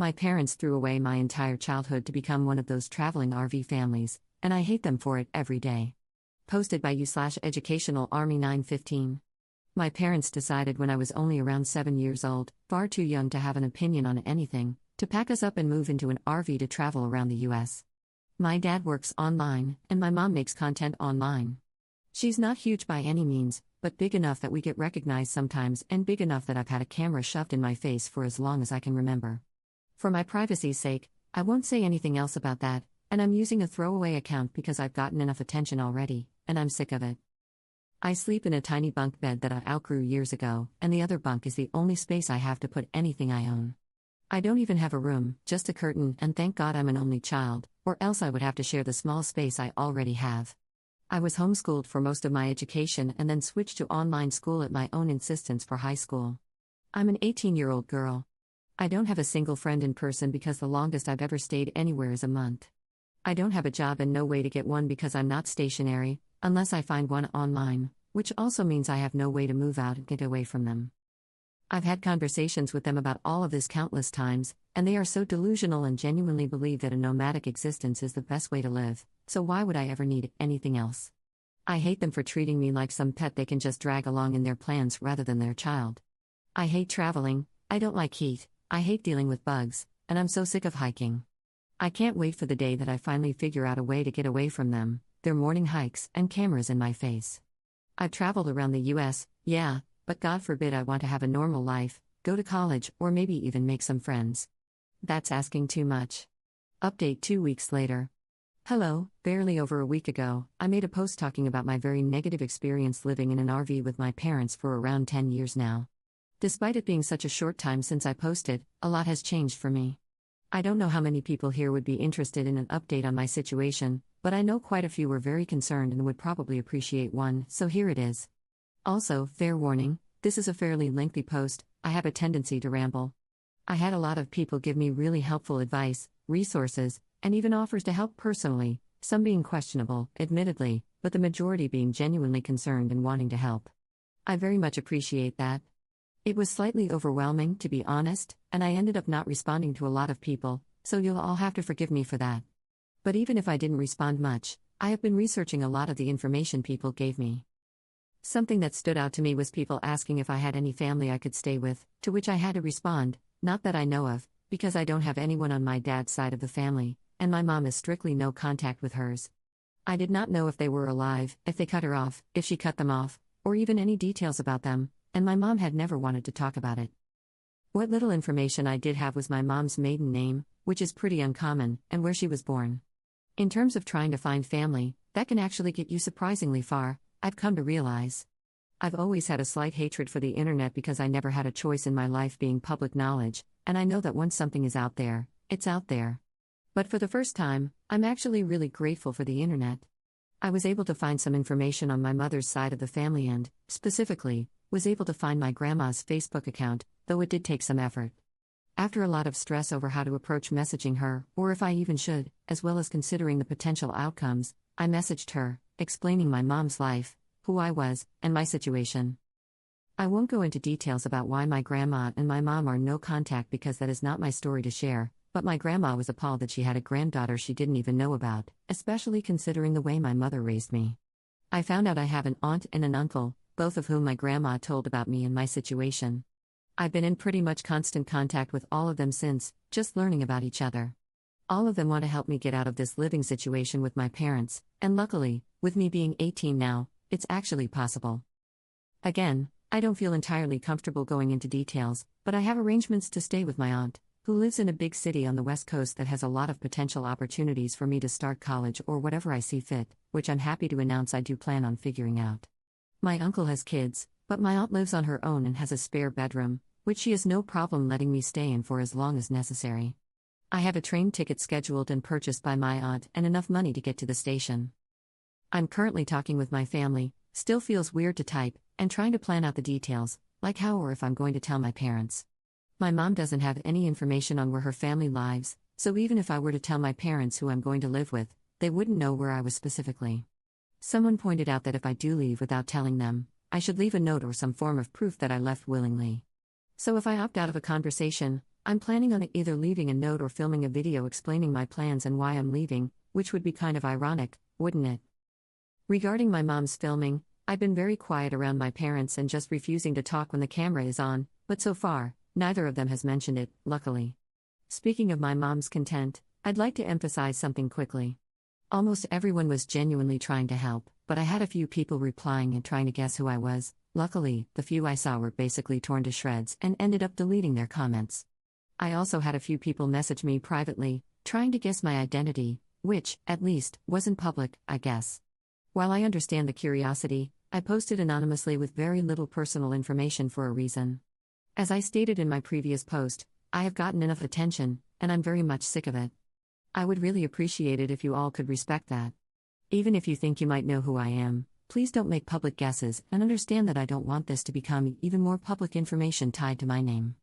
My parents threw away my entire childhood to become one of those traveling RV families, and I hate them for it every day. Posted by you/Educational Army 915. My parents decided when I was only around 7 years old, far too young to have an opinion on anything, to pack us up and move into an RV to travel around the US. My dad works online, and my mom makes content online. She's not huge by any means, but big enough that we get recognized sometimes and big enough that I've had a camera shoved in my face for as long as I can remember. For my privacy's sake, I won't say anything else about that, and I'm using a throwaway account because I've gotten enough attention already, and I'm sick of it. I sleep in a tiny bunk bed that I outgrew years ago, and the other bunk is the only space I have to put anything I own. I don't even have a room, just a curtain, and thank God I'm an only child, or else I would have to share the small space I already have. I was homeschooled for most of my education and then switched to online school at my own insistence for high school. I'm an 18-year-old girl. I don't have a single friend in person because the longest I've ever stayed anywhere is a month. I don't have a job and no way to get one because I'm not stationary, unless I find one online, which also means I have no way to move out and get away from them. I've had conversations with them about all of this countless times, and they are so delusional and genuinely believe that a nomadic existence is the best way to live, so why would I ever need anything else? I hate them for treating me like some pet they can just drag along in their plans rather than their child. I hate traveling, I don't like heat, I hate dealing with bugs, and I'm so sick of hiking. I can't wait for the day that I finally figure out a way to get away from them, their morning hikes, and cameras in my face. I've traveled around the US, yeah, but God forbid I want to have a normal life, go to college, or maybe even make some friends. That's asking too much. Update 2 weeks later. Hello, barely over a week ago, I made a post talking about my very negative experience living in an RV with my parents for around 10 years now. Despite it being such a short time since I posted, a lot has changed for me. I don't know how many people here would be interested in an update on my situation, but I know quite a few were very concerned and would probably appreciate one, so here it is. Also, fair warning, this is a fairly lengthy post, I have a tendency to ramble. I had a lot of people give me really helpful advice, resources, and even offers to help personally, some being questionable, admittedly, but the majority being genuinely concerned and wanting to help. I very much appreciate that. It was slightly overwhelming, to be honest, and I ended up not responding to a lot of people, so you'll all have to forgive me for that. But even if I didn't respond much, I have been researching a lot of the information people gave me. Something that stood out to me was people asking if I had any family I could stay with, to which I had to respond, not that I know of, because I don't have anyone on my dad's side of the family, and my mom has strictly no contact with hers. I did not know if they were alive, if they cut her off, if she cut them off, or even any details about them, and my mom had never wanted to talk about it. What little information I did have was my mom's maiden name, which is pretty uncommon, and where she was born. In terms of trying to find family, that can actually get you surprisingly far, I've come to realize. I've always had a slight hatred for the internet because I never had a choice in my life being public knowledge, and I know that once something is out there, it's out there. But for the first time, I'm actually really grateful for the internet. I was able to find some information on my mother's side of the family and, specifically, was able to find my grandma's Facebook account, though it did take some effort. After a lot of stress over how to approach messaging her, or if I even should, as well as considering the potential outcomes, I messaged her, explaining my mom's life, who I was, and my situation. I won't go into details about why my grandma and my mom are no contact because that is not my story to share, but my grandma was appalled that she had a granddaughter she didn't even know about, especially considering the way my mother raised me. I found out I have an aunt and an uncle, both of whom my grandma told about me and my situation. I've been in pretty much constant contact with all of them since, just learning about each other. All of them want to help me get out of this living situation with my parents, and luckily, with me being 18 now, it's actually possible. Again, I don't feel entirely comfortable going into details, but I have arrangements to stay with my aunt, who lives in a big city on the West Coast that has a lot of potential opportunities for me to start college or whatever I see fit, which I'm happy to announce I do plan on figuring out. My uncle has kids, but my aunt lives on her own and has a spare bedroom, which she has no problem letting me stay in for as long as necessary. I have a train ticket scheduled and purchased by my aunt and enough money to get to the station. I'm currently talking with my family, still feels weird to type, and trying to plan out the details, like how or if I'm going to tell my parents. My mom doesn't have any information on where her family lives, so even if I were to tell my parents who I'm going to live with, they wouldn't know where I was specifically. Someone pointed out that if I do leave without telling them, I should leave a note or some form of proof that I left willingly. So if I opt out of a conversation, I'm planning on either leaving a note or filming a video explaining my plans and why I'm leaving, which would be kind of ironic, wouldn't it? Regarding my mom's filming, I've been very quiet around my parents and just refusing to talk when the camera is on, but so far, neither of them has mentioned it, luckily. Speaking of my mom's content, I'd like to emphasize something quickly. Almost everyone was genuinely trying to help, but I had a few people replying and trying to guess who I was. Luckily, the few I saw were basically torn to shreds and ended up deleting their comments. I also had a few people message me privately, trying to guess my identity, which, at least, wasn't public, I guess. While I understand the curiosity, I posted anonymously with very little personal information for a reason. As I stated in my previous post, I have gotten enough attention, and I'm very much sick of it. I would really appreciate it if you all could respect that. Even if you think you might know who I am, please don't make public guesses and understand that I don't want this to become even more public information tied to my name.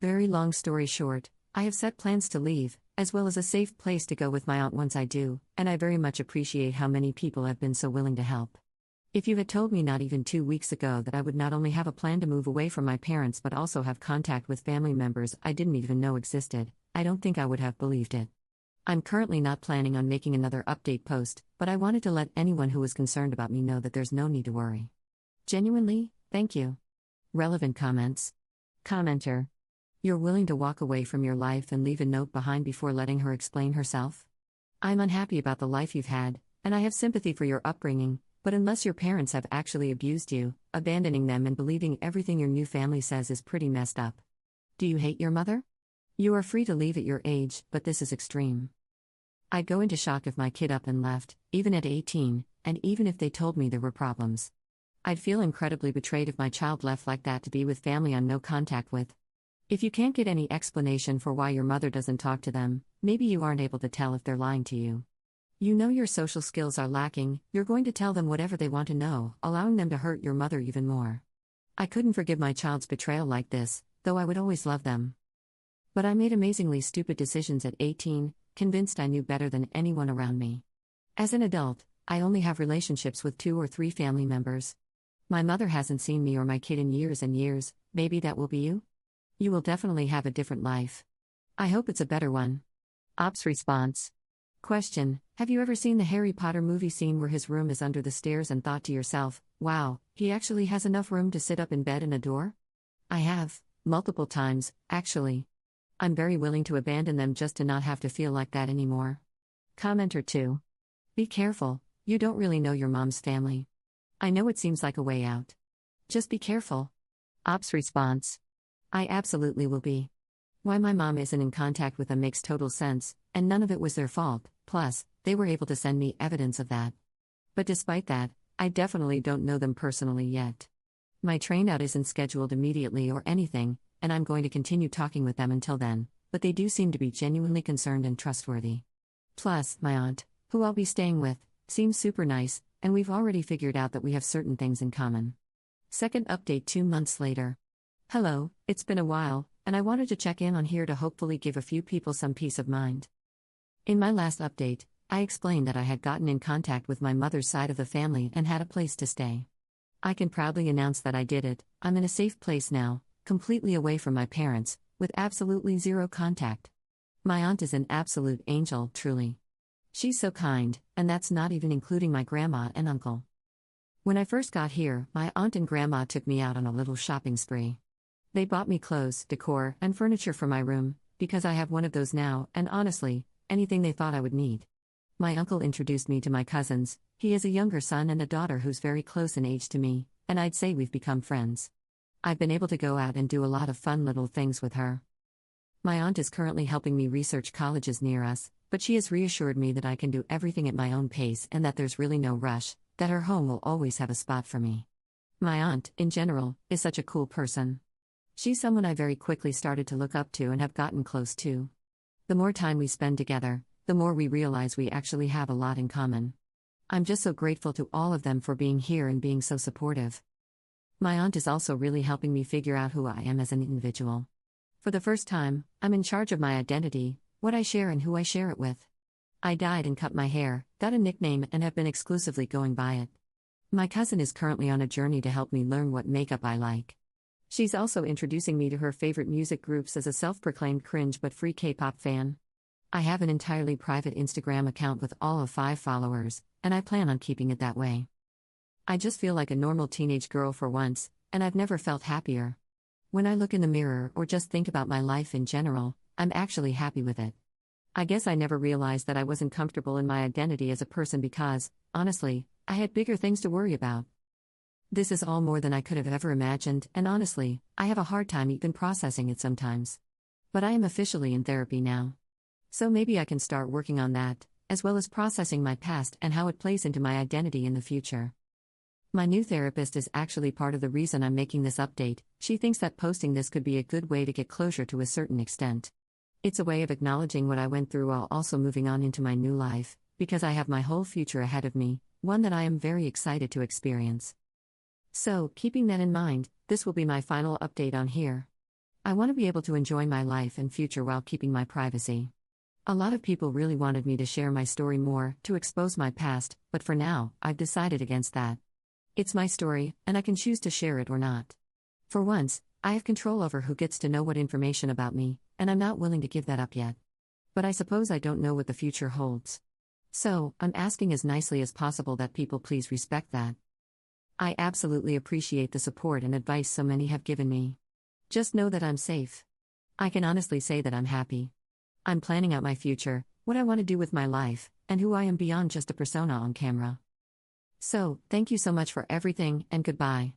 Very long story short, I have set plans to leave, as well as a safe place to go with my aunt once I do, and I very much appreciate how many people have been so willing to help. If you had told me not even 2 weeks ago that I would not only have a plan to move away from my parents but also have contact with family members I didn't even know existed, I don't think I would have believed it. I'm currently not planning on making another update post, but I wanted to let anyone who was concerned about me know that there's no need to worry. Genuinely, thank you. Relevant comments. Commenter. You're willing to walk away from your life and leave a note behind before letting her explain herself? I'm unhappy about the life you've had, and I have sympathy for your upbringing, but unless your parents have actually abused you, abandoning them and believing everything your new family says is pretty messed up. Do you hate your mother? You are free to leave at your age, but this is extreme. I'd go into shock if my kid up and left, even at 18, and even if they told me there were problems. I'd feel incredibly betrayed if my child left like that to be with family I'm no contact with. If you can't get any explanation for why your mother doesn't talk to them, maybe you aren't able to tell if they're lying to you. You know your social skills are lacking, you're going to tell them whatever they want to know, allowing them to hurt your mother even more. I couldn't forgive my child's betrayal like this, though I would always love them. But I made amazingly stupid decisions at 18, convinced I knew better than anyone around me. As an adult, I only have relationships with 2 or 3 family members. My mother hasn't seen me or my kid in years and years. Maybe that will be you? You will definitely have a different life. I hope it's a better one. Ops response. Question: have you ever seen the Harry Potter movie scene where his room is under the stairs and thought to yourself, wow, he actually has enough room to sit up in bed and a door? I have, multiple times, actually. I'm very willing to abandon them just to not have to feel like that anymore. Commenter 2. Be careful, you don't really know your mom's family. I know it seems like a way out. Just be careful. Ops response. I absolutely will be. Why my mom isn't in contact with them makes total sense, and none of it was their fault, plus, they were able to send me evidence of that. But despite that, I definitely don't know them personally yet. My train out isn't scheduled immediately or anything, and I'm going to continue talking with them until then, but they do seem to be genuinely concerned and trustworthy. Plus, my aunt, who I'll be staying with, seems super nice, and we've already figured out that we have certain things in common. Second update 2 months later. Hello, it's been a while, and I wanted to check in on here to hopefully give a few people some peace of mind. In my last update, I explained that I had gotten in contact with my mother's side of the family and had a place to stay. I can proudly announce that I did it. I'm in a safe place now, completely away from my parents, with absolutely zero contact. My aunt is an absolute angel, truly. She's so kind, and that's not even including my grandma and uncle. When I first got here, my aunt and grandma took me out on a little shopping spree. They bought me clothes, decor, and furniture for my room, because I have one of those now, and honestly, anything they thought I would need. My uncle introduced me to my cousins. He has a younger son and a daughter who's very close in age to me, and I'd say we've become friends. I've been able to go out and do a lot of fun little things with her. My aunt is currently helping me research colleges near us, but she has reassured me that I can do everything at my own pace and that there's really no rush, that her home will always have a spot for me. My aunt, in general, is such a cool person. She's someone I very quickly started to look up to and have gotten close to. The more time we spend together, the more we realize we actually have a lot in common. I'm just so grateful to all of them for being here and being so supportive. My aunt is also really helping me figure out who I am as an individual. For the first time, I'm in charge of my identity, what I share and who I share it with. I dyed and cut my hair, got a nickname and have been exclusively going by it. My cousin is currently on a journey to help me learn what makeup I like. She's also introducing me to her favorite music groups as a self-proclaimed cringe but free K-pop fan. I have an entirely private Instagram account with all of 5 followers, and I plan on keeping it that way. I just feel like a normal teenage girl for once, and I've never felt happier. When I look in the mirror or just think about my life in general, I'm actually happy with it. I guess I never realized that I wasn't comfortable in my identity as a person because, honestly, I had bigger things to worry about. This is all more than I could have ever imagined, and honestly, I have a hard time even processing it sometimes. But I am officially in therapy now. So maybe I can start working on that, as well as processing my past and how it plays into my identity in the future. My new therapist is actually part of the reason I'm making this update. She thinks that posting this could be a good way to get closure to a certain extent. It's a way of acknowledging what I went through while also moving on into my new life, because I have my whole future ahead of me, one that I am very excited to experience. So, keeping that in mind, this will be my final update on here. I want to be able to enjoy my life and future while keeping my privacy. A lot of people really wanted me to share my story more, to expose my past, but for now, I've decided against that. It's my story, and I can choose to share it or not. For once, I have control over who gets to know what information about me, and I'm not willing to give that up yet. But I suppose I don't know what the future holds. So, I'm asking as nicely as possible that people please respect that. I absolutely appreciate the support and advice so many have given me. Just know that I'm safe. I can honestly say that I'm happy. I'm planning out my future, what I want to do with my life, and who I am beyond just a persona on camera. So, thank you so much for everything, and goodbye.